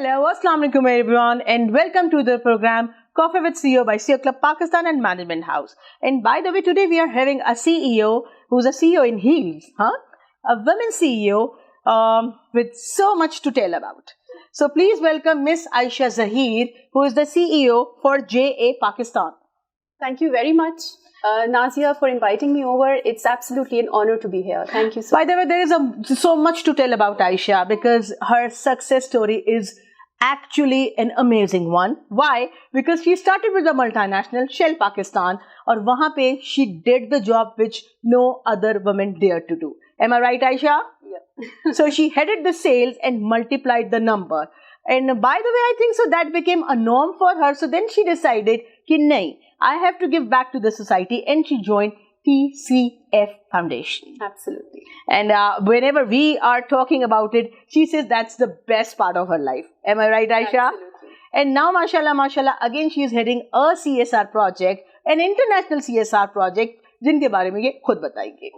Hello, Assalamu alaikum everyone, and welcome to the program Coffee with CEO by CEO Club Pakistan and Management House. And by the way, today we are having a CEO who's a CEO in heels, a women CEO with so much to tell about. So please welcome Miss Ayesha Zaheer, who is the CEO for JA Pakistan. Thank you very much, Nazia, for inviting me over. It's absolutely an honor to be here. Thank you so much. By the way, there is so much to tell about Ayesha because her success story is actually an amazing one. Why? Because she started with a multinational, Shell Pakistan, and wahan pe she did the job which no other woman dared to do. Am I right, Ayesha? Yeah. So she headed the sales and multiplied the number. And by the way, I think so that became a norm for her. So then she decided, ki nahi, I have to give back to the society, and she joined TCF Foundation. Absolutely. And whenever we are talking about it, she says that's the best part of her life. Am I right, Ayesha? Absolutely. And now, mashallah, again she is heading a CSR project, an international CSR project, जिनके बारे में ये खुद बताएंगे.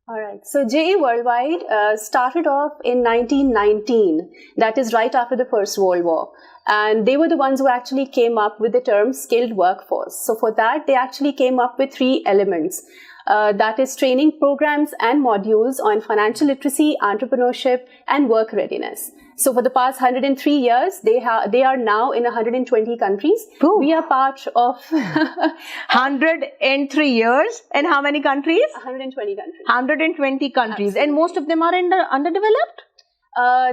All right. So JA Worldwide started off in 1919. That is right after the First World War. And they were the ones who actually came up with the term skilled workforce. So for that, they actually came up with 3 elements. That is training programs and modules on financial literacy, entrepreneurship, and work readiness. So for the past 103 years, they are now in 120 countries. Ooh. We are part of 103 years, and how many countries? 120 countries. 120 countries. Absolutely. And most of them are underdeveloped?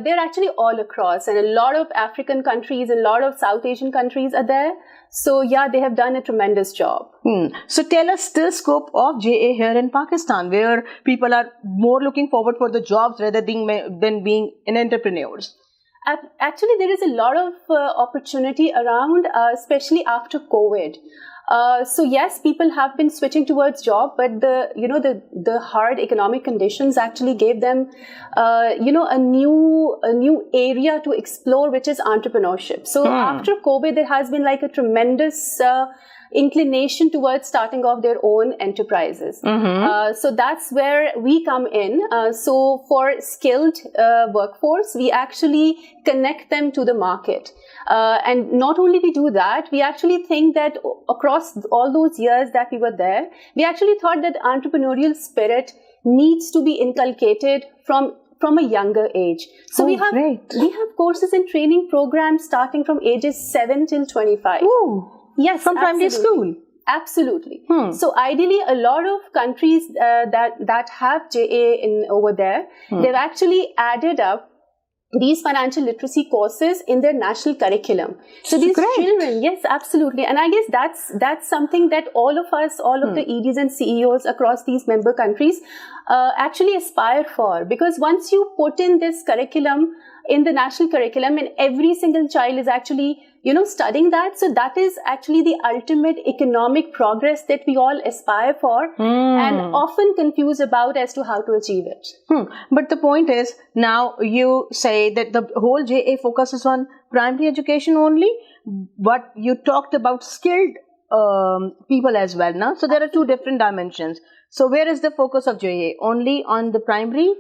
They're actually all across, and a lot of African countries and a lot of South Asian countries are there. So yeah, they have done a tremendous job. So tell us the scope of JA here in Pakistan, where people are more looking forward for the jobs rather than being an entrepreneurs. Actually, there is a lot of opportunity around, especially after COVID. So yes, people have been switching towards job, but the hard economic conditions actually gave them, a new area to explore, which is entrepreneurship. So after COVID, there has been like a tremendous inclination towards starting off their own enterprises. So that's where we come in. So for skilled workforce, we actually connect them to the market. And not only we do that, we actually think that across all those years that we were there, we actually thought that entrepreneurial spirit needs to be inculcated from a younger age. So we have courses and training programs starting from ages 7 till 25. Ooh. Yes, from primary school. Absolutely. So ideally, a lot of countries that have JA over there, they've actually added up these financial literacy courses in their national curriculum. So these children, yes, absolutely. And I guess that's something that all of us, all of the EDs and CEOs across these member countries actually aspire for. Because once you put in this curriculum in the national curriculum and every single child is actually studying that. So that is actually the ultimate economic progress that we all aspire for and often confuse about as to how to achieve it. But the point is, now you say that the whole JA focuses on primary education only, but you talked about skilled people as well, no? So there are 2 different dimensions. So where is the focus of JA? Only on the primary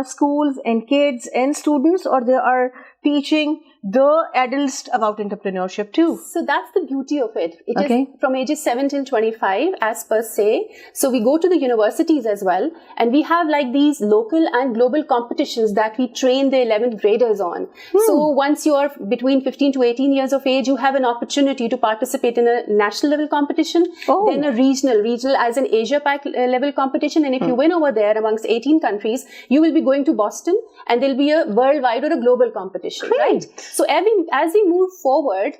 schools and kids and students, or they are teaching the adults about entrepreneurship too? So that's the beauty of it. It is from ages 7 till 25 as per se. So we go to the universities as well, and we have like these local and global competitions that we train the 11th graders on. So once you are between 15 to 18 years of age, you have an opportunity to participate in a national level competition, then a regional as an Asia Pac level competition. And if you win over there amongst 18 countries, you will be going to Boston, and there'll be a worldwide or a global competition, right? So as we move forward,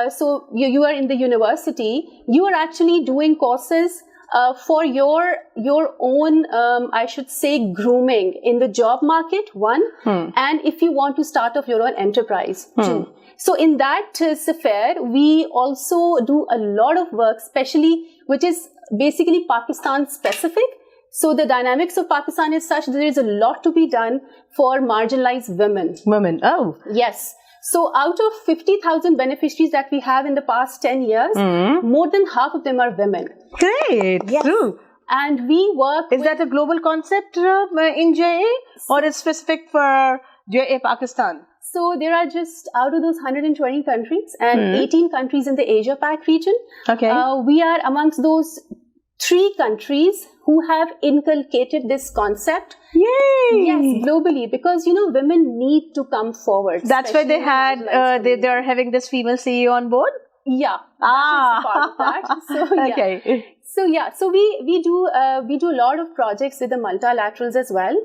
so you are in the university, you are actually doing courses for your own, I should say, grooming in the job market, 1, and if you want to start off your own enterprise, 2. So in that sphere, we also do a lot of work, especially which is basically Pakistan specific. So the dynamics of Pakistan is such that there is a lot to be done for marginalized women. Yes. So out of 50,000 beneficiaries that we have in the past 10 years, more than half of them are women. Great. Yes. True. And we work Is that a global concept in JA, or is specific for JA Pakistan? So there are just out of those 120 countries and 18 countries in the Asia Pac region. Okay. We are amongst those 3 countries who have inculcated this concept. Yay! Yes, globally, because women need to come forward. That's why they had they are having this female CEO on board. Yeah, that is part of that. So yeah. Okay. So we do a lot of projects with the multilaterals as well.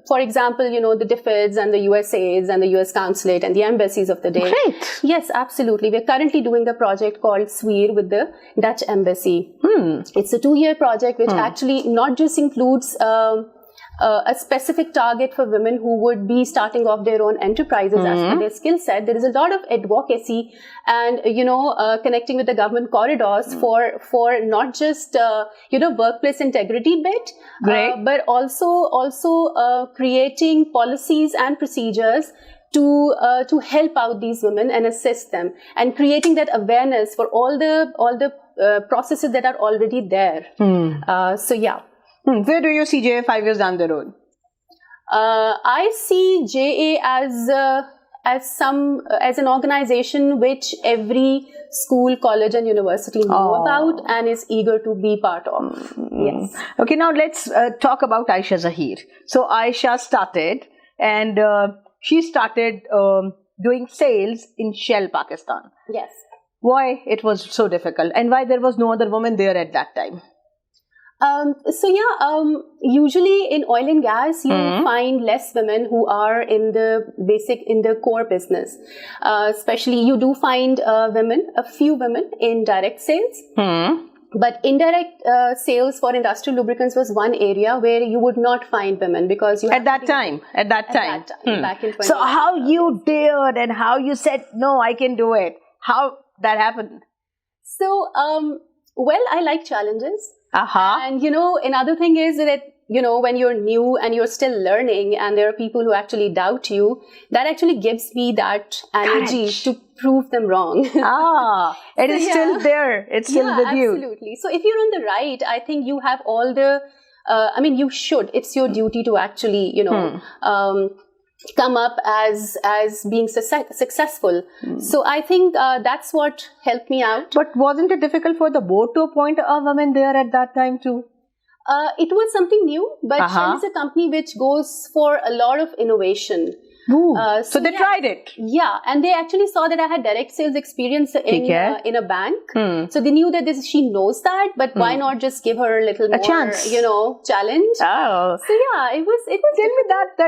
For example, the DFIDs and the USAIDs and the US Consulate and the embassies of the day. Great. Yes, absolutely. We're currently doing a project called SWIR with the Dutch Embassy. It's a 2-year project which actually not just includes a specific target for women who would be starting off their own enterprises as per their skill set. There is a lot of advocacy and, connecting with the government corridors for not just, workplace integrity bit, but also creating policies and procedures to help out these women and assist them, and creating that awareness for all the processes that are already there. So yeah. Where do you see JA 5 years down the road? I see JA as an organization which every school, college, and university know about and is eager to be part of. Yes. Okay, now let's talk about Ayesha Zaheer. So Ayesha started, and she started doing sales in Shell, Pakistan. Yes. Why it was so difficult, and why there was no other woman there at that time? Usually in oil and gas, you find less women who are in the core business. Especially you do find a few women in direct sales. But indirect sales for industrial lubricants was one area where you would not find women, because you at that time. Back in 20. So how you dared and how you said, no, I can do it. How that happened? So, I like challenges. And, another thing is that, when you're new and you're still learning and there are people who actually doubt you, that actually gives me that energy to prove them wrong. It is still there. It's still with you. Absolutely. So if you're on the right, I think you have all the, you should. It's your duty to actually, come up as being successful. So I think that's what helped me out. But wasn't it difficult for the board to appoint a woman there at that time too? It was something new, but Shell is a company which goes for a lot of innovation. So they tried it. Yeah, and they actually saw that I had direct sales experience in a bank. So they knew that she knows that, but why not just give her a little more, chance. Challenge. Oh. So yeah, it was.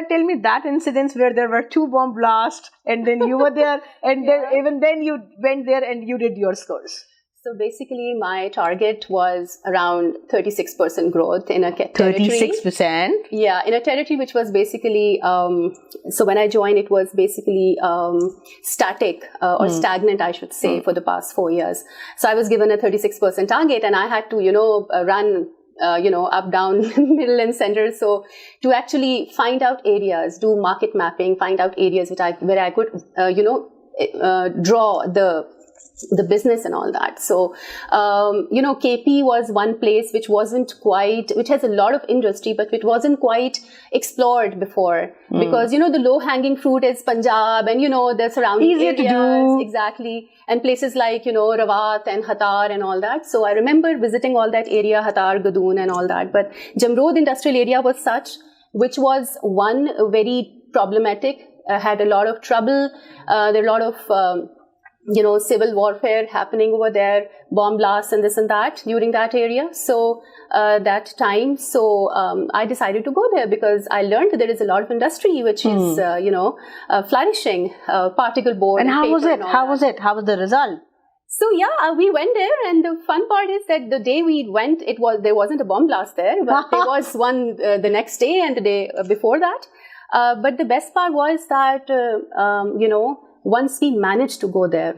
Tell me that incidents where there were 2 bomb blasts and then you were there and even then you went there and you did your scores. So basically, my target was around 36% growth in a territory. 36%? Yeah, in a territory which was basically, so when I joined, it was basically static or stagnant, I should say, for the past 4 years. So I was given a 36% target and I had to, run up, down, middle and center. So to actually find out areas, do market mapping, find out areas where I could, draw the business and all that. So, KP was one place which has a lot of industry, but it wasn't quite explored before because, the low hanging fruit is Punjab and, the surrounding easier areas. To do. Exactly. And places like, Rawat and Hatar and all that. So I remember visiting all that area, Hatar, Gadoon and all that. But Jamrod industrial area was such, which was one very problematic, had a lot of trouble. There are a lot of, civil warfare happening over there, bomb blasts and this and that during that area. So that time, I decided to go there because I learned that there is a lot of industry which is, flourishing, particle board. And how was it? How was the result? So we went there, and the fun part is that the day we went, there wasn't a bomb blast there, but there was one the next day and the day before that. But the best part was that once we managed to go there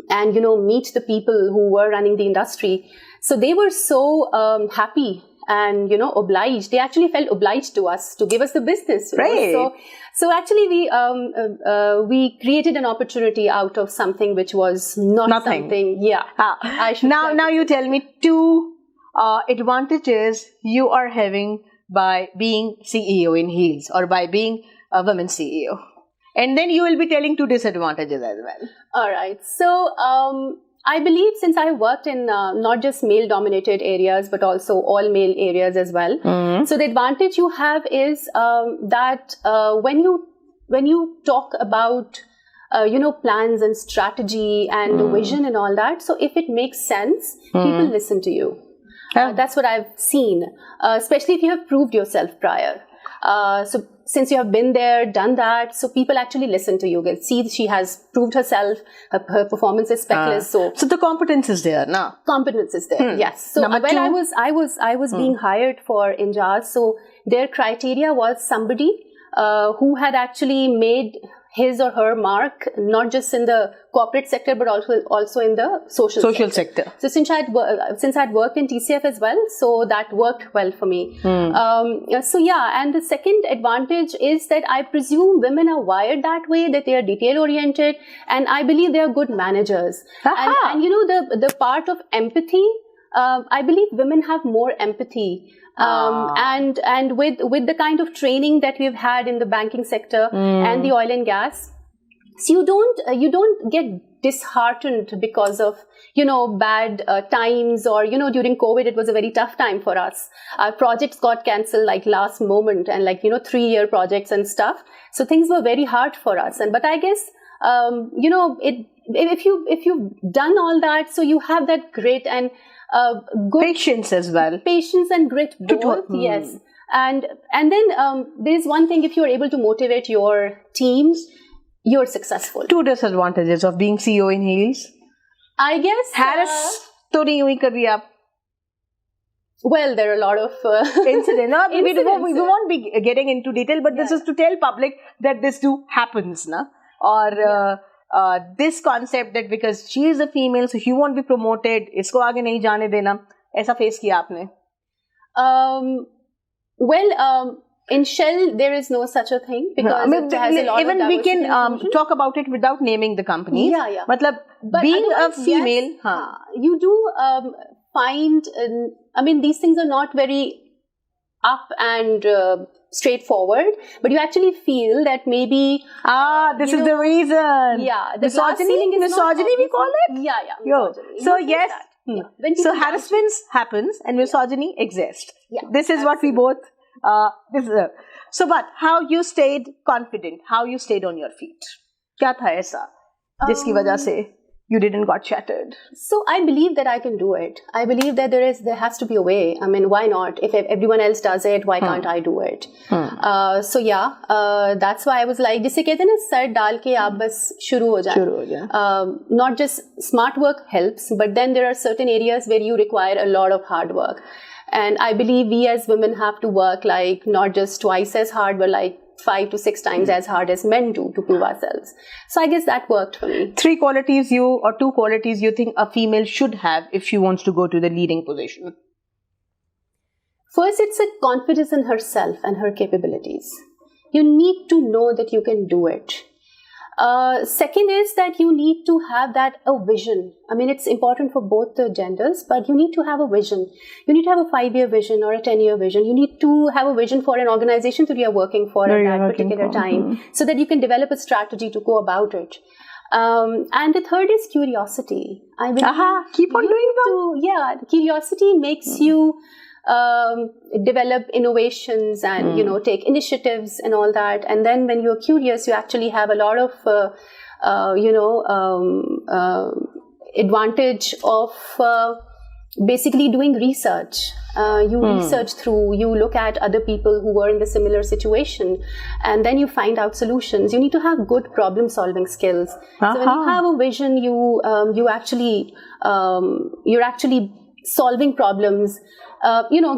and, meet the people who were running the industry, so they were so happy and, obliged. They actually felt obliged to us to give us the business. Right. So actually we created an opportunity out of something which was nothing. Something. Yeah. Now you tell me 2 advantages you are having by being CEO in heels or by being a women CEO. And then you will be telling 2 disadvantages as well. All right. So I believe since I worked in not just male-dominated areas, but also all male areas as well. So the advantage you have is that when you talk about plans and strategy and vision and all that, so if it makes sense, people listen to you. That's what I've seen, especially if you have proved yourself prior. So since you have been there, done that, so people actually listen to you. They'll see she has proved herself, her performance is speckless. So the competence is there now. Competence is there, yes. So when I was being hired for INJAZ, so their criteria was somebody who had actually made his or her mark, not just in the corporate sector, but also in the social sector. So since I'd worked in TCF as well, so that worked well for me. So yeah, and the second advantage is that I presume women are wired that way, that they are detail oriented, and I believe they are good managers. And the part of empathy, I believe women have more empathy. And with the kind of training that we've had in the banking sector and the oil and gas, so you don't get disheartened because of bad times, or during COVID it was a very tough time for us. Our projects got cancelled like last moment, and 3-year projects and stuff. So things were very hard for us. But I guess if you've done all that, so you have that grit and good patience as well. Patience and grit both, yes. And then there's one thing: if you're able to motivate your teams, you're successful. 2 disadvantages of being CEO in heels. I guess Harris to nahi hui kabhi aap. Well, there are a lot of incidents. No, we won't be getting into detail, but this is to tell public that this too happens, na? Or this concept that because she is a female, so she won't be promoted, isko aage nahi jaane dena. Aisa face kiya aapne? In Shell, there is no such a thing, because it has a lot even of we can talk about it without naming the company. Yeah. Matlab, being a female, yes, you do find. These things are not very up and straightforward, but you actually feel that maybe this is the reason. Yeah, the misogyny we call it. Yeah. Misogyny. So yes. So harassment happens and misogyny exists. Yeah, this is what we both. So, but how you stayed confident? How you stayed on your feet? क्या था ऐसा जिसकी वजह से you didn't got shattered? So I believe that I can do it. I believe that there has to be a way. Why not? If everyone else does it, why can't I do it? So yeah, that's why I was like, जिसे कहते हैं ना, sir डाल के आप बस शुरू हो जाए. Not just smart work helps, but then there are certain areas where you require a lot of hard work. And I believe we as women have to work not just twice as hard, but 5 to 6 times as hard as men do to prove ourselves. So I guess that worked for me. 2 qualities you think a female should have if she wants to go to the leading position? First, it's a confidence in herself and her capabilities. You need to know that you can do it. Second is that you need to have a vision. It's important for both the genders, but you need to have a vision. You need to have a 5-year vision or a 10-year vision. You need to have a vision for an organization that you are working for at that particular time, so that you can develop a strategy to go about it. And the third is curiosity. Keep on doing that. Yeah, curiosity makes you develop innovations and take initiatives and all that. And then when you're curious, you actually have a lot of advantage of basically doing research. You research through, you look at other people who were in the similar situation, and then you find out solutions. You need to have good problem solving skills. So when you have a vision, you're actually solving problems.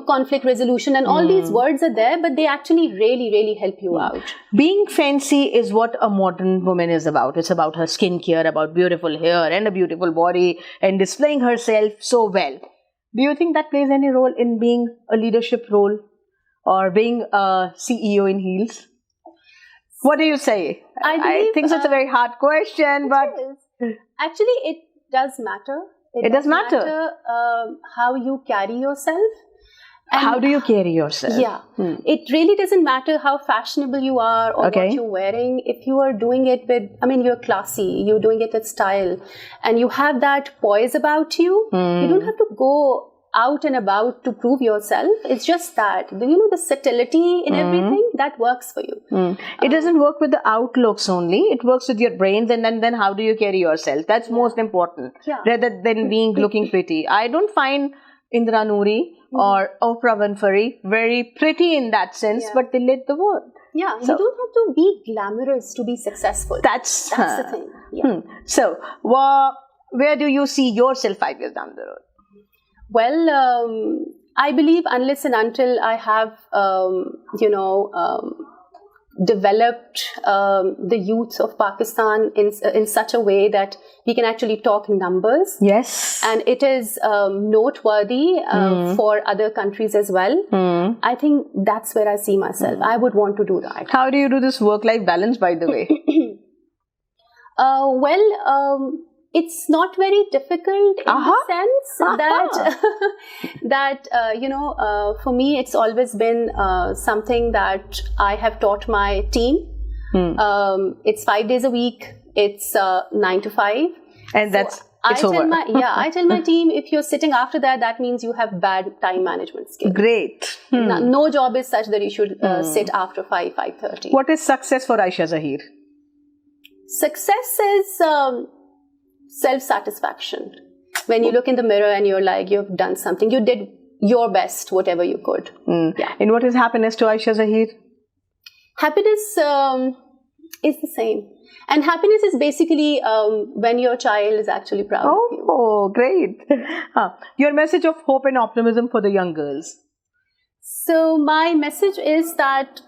Conflict resolution and all these words are there, but they actually really, really help you out. Being fancy is what a modern woman is about. It's about her skincare, about beautiful hair and a beautiful body and displaying herself so well. Do you think that plays any role in being a leadership role or being a CEO in heels? What do you say? I think it's a very hard question, but actually it does matter. It does matter how you carry yourself. And how do you carry yourself? Yeah. It really doesn't matter how fashionable you are or what you're wearing. If you are doing it with, you're classy, you're doing it with style, and you have that poise about you, you don't have to go out and about to prove yourself. It's just that, the subtlety in everything, that works for you. It doesn't work with the outlooks only. It works with your brains, and then how do you carry yourself? That's most important, rather than looking pretty. I don't find Indra Nooyi or Oprah Winfrey very pretty in that sense, but they lit the world. Yeah, so, you don't have to be glamorous to be successful. That's the thing. Yeah. So, where do you see yourself 5 years down the road? Well, I believe unless and until I have, developed the youth of Pakistan in such a way that we can actually talk numbers. Yes. And it is noteworthy for other countries as well. I think that's where I see myself. I would want to do that. How do you do this work-life balance, by the way? It's not very difficult in the sense that for me, it's always been something that I have taught my team. It's 5 days a week. It's 9 to 5. And it's over. I tell my team, if you're sitting after that, that means you have bad time management skills. Great. No job is such that you should sit after 5:30. What is success for Ayesha Zaheer? Success is self-satisfaction. When you look in the mirror and you're like, you've done something, you did your best, whatever you could. And what is happiness to Ayesha Zaheer? Happiness is the same. And happiness is basically when your child is actually proud of you. Oh, great. Your message of hope and optimism for the young girls. So my message is that,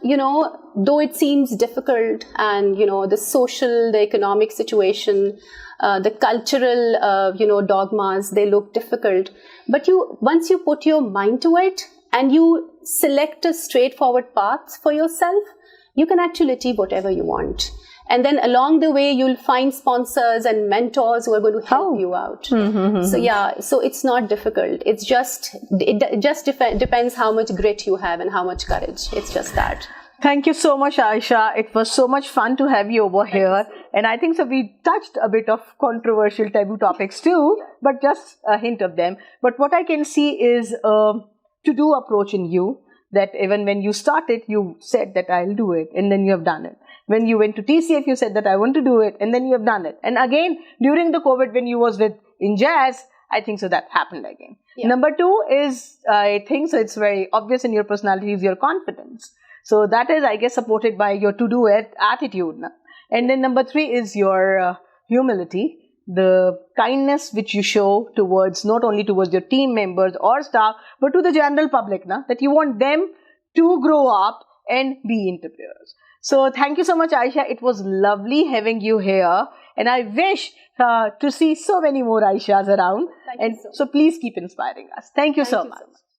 though it seems difficult and, the social, the economic situation, the cultural, dogmas, they look difficult. But once you put your mind to it and you select a straightforward path for yourself, you can actually achieve whatever you want. And then along the way, you'll find sponsors and mentors who are going to help you out. So it's not difficult. It just depends how much grit you have and how much courage. It's just that. Thank you so much, Ayesha. It was so much fun to have you over here. And I think so we touched a bit of controversial taboo topics too, but just a hint of them. But what I can see is to-do approach in you, that even when you started, you said that I'll do it, and then you have done it. When you went to TCF, you said that I want to do it, and then you have done it. And again, during the COVID, when you was with INJAZ, I think so that happened again. Number 2 is, I think so it's very obvious in your personality, is your confidence. So that is, I guess, supported by your to-do attitude. And then number 3 is your humility, the kindness which you show towards, not only towards your team members or staff, but to the general public, that you want them to grow up and be entrepreneurs. So thank you so much, Ayesha. It was lovely having you here. And I wish to see so many more Ayeshas around. So please keep inspiring us. Thank you so much.